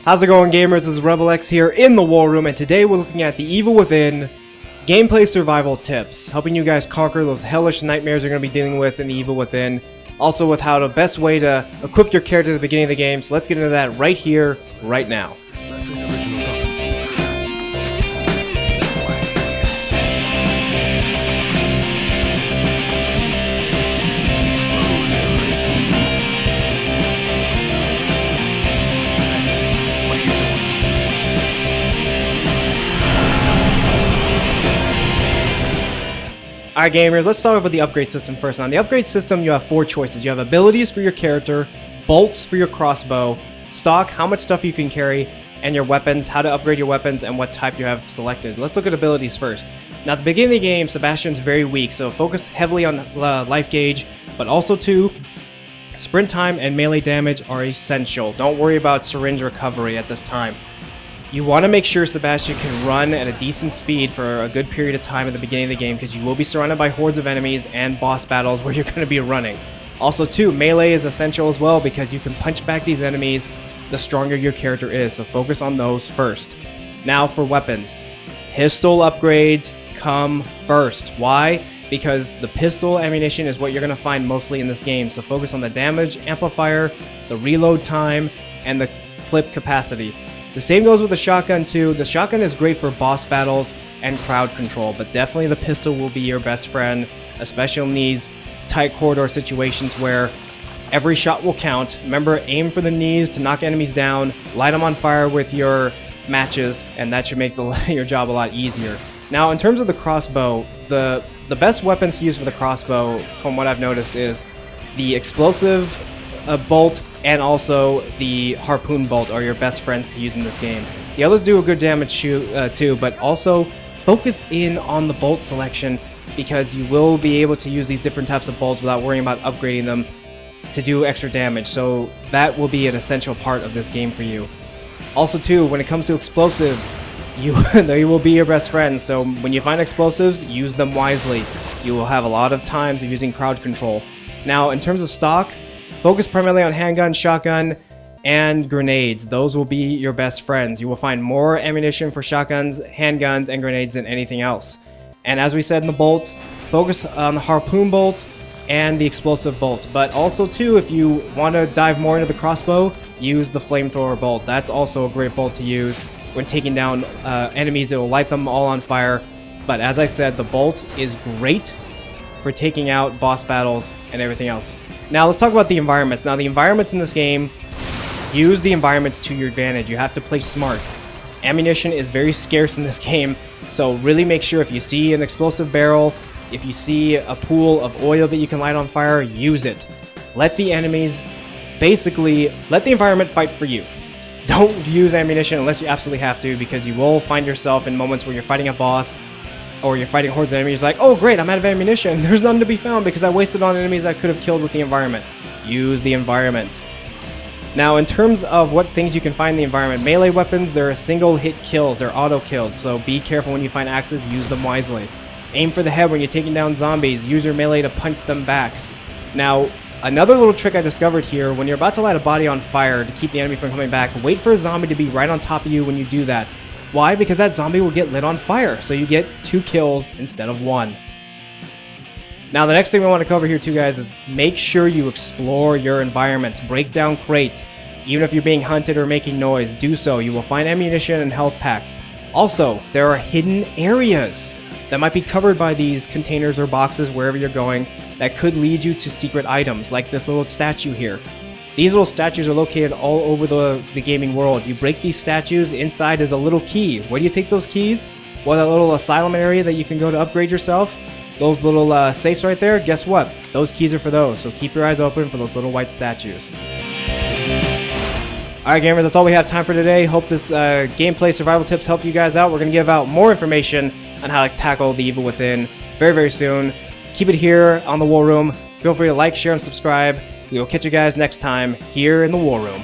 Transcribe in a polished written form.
How's it going, gamers? This is RebelX here in the War Room, and today we're looking at the Evil Within gameplay survival tips, helping you guys conquer those hellish nightmares you're going to be dealing with in the Evil Within. Also with how the best way to equip your character at the beginning of the game, so let's get into that right here, right now. Alright gamers, let's start off with the upgrade system first. Now, in the upgrade system, you have 4 choices. You have abilities for your character, bolts for your crossbow, stock, how much stuff you can carry, and your weapons, how to upgrade your weapons, and what type you have selected. Let's look at abilities first. Now, at the beginning of the game, Sebastian's very weak, so focus heavily on life gauge, but also too, sprint time and melee damage are essential. Don't worry about syringe recovery at this time. You want to make sure Sebastian can run at a decent speed for a good period of time at the beginning of the game, because you will be surrounded by hordes of enemies and boss battles where you're going to be running. Also too, melee is essential as well, because you can punch back these enemies the stronger your character is, so focus on those first. Now for weapons. Pistol upgrades come first. Why? Because the pistol ammunition is what you're going to find mostly in this game, so focus on the damage amplifier, the reload time, and the clip capacity. The same goes with the shotgun too. The shotgun is great for boss battles and crowd control, but definitely the pistol will be your best friend, especially in these tight corridor situations where every shot will count. Remember, aim for the knees to knock enemies down, light them on fire with your matches, and that should make your job a lot easier. Now, in terms of the crossbow, the best weapons to use for the crossbow, from what I've noticed, is the explosive bolt and also the harpoon bolt are your best friends to use in this game. The others do a good damage too, but also focus in on the bolt selection, because you will be able to use these different types of bolts without worrying about upgrading them to do extra damage, so that will be an essential part of this game for you. Also too, when it comes to explosives, they will be your best friends, so when you find explosives, use them wisely. You will have a lot of times of using crowd control. Now, in terms of stock, focus primarily on handgun, shotgun, and grenades. Those will be your best friends. You will find more ammunition for shotguns, handguns, and grenades than anything else. And as we said in the bolts, focus on the harpoon bolt and the explosive bolt. But also too, if you want to dive more into the crossbow, use the flamethrower bolt. That's also a great bolt to use when taking down enemies. It will light them all on fire. But as I said, the bolt is great for taking out boss battles and everything else. Now let's talk about the environments. Now the environments in this game, use the environments to your advantage. You have to play smart. Ammunition is very scarce in this game, so really make sure if you see an explosive barrel, if you see a pool of oil that you can light on fire, use it. Let the enemies, basically, let the environment fight for you. Don't use ammunition unless you absolutely have to, because you will find yourself in moments where you're fighting a boss or you're fighting hordes of enemies, like, oh great, I'm out of ammunition, there's none to be found because I wasted on enemies I could have killed with the environment. Use the environment. Now, in terms of what things you can find in the environment, melee weapons, they're single hit kills, they're auto kills, so be careful when you find axes, use them wisely. Aim for the head when you're taking down zombies, use your melee to punch them back. Now, another little trick I discovered here, when you're about to light a body on fire to keep the enemy from coming back, wait for a zombie to be right on top of you when you do that. Why? Because that zombie will get lit on fire, so you get 2 kills instead of 1. Now, the next thing we want to cover here too, guys, is make sure you explore your environments. Break down crates. Even if you're being hunted or making noise, do so. You will find ammunition and health packs. Also, there are hidden areas that might be covered by these containers or boxes wherever you're going that could lead you to secret items, like this little statue here. These little statues are located all over the gaming world. You break these statues, inside is a little key. Where do you take those keys? Well, that little asylum area that you can go to upgrade yourself. Those little safes right there, guess what? Those keys are for those, so keep your eyes open for those little white statues. Alright gamers, that's all we have time for today. Hope this gameplay survival tips help you guys out. We're going to give out more information on how to tackle the Evil Within very, very soon. Keep it here on the War Room. Feel free to like, share, and subscribe. We will catch you guys next time here in the War Room.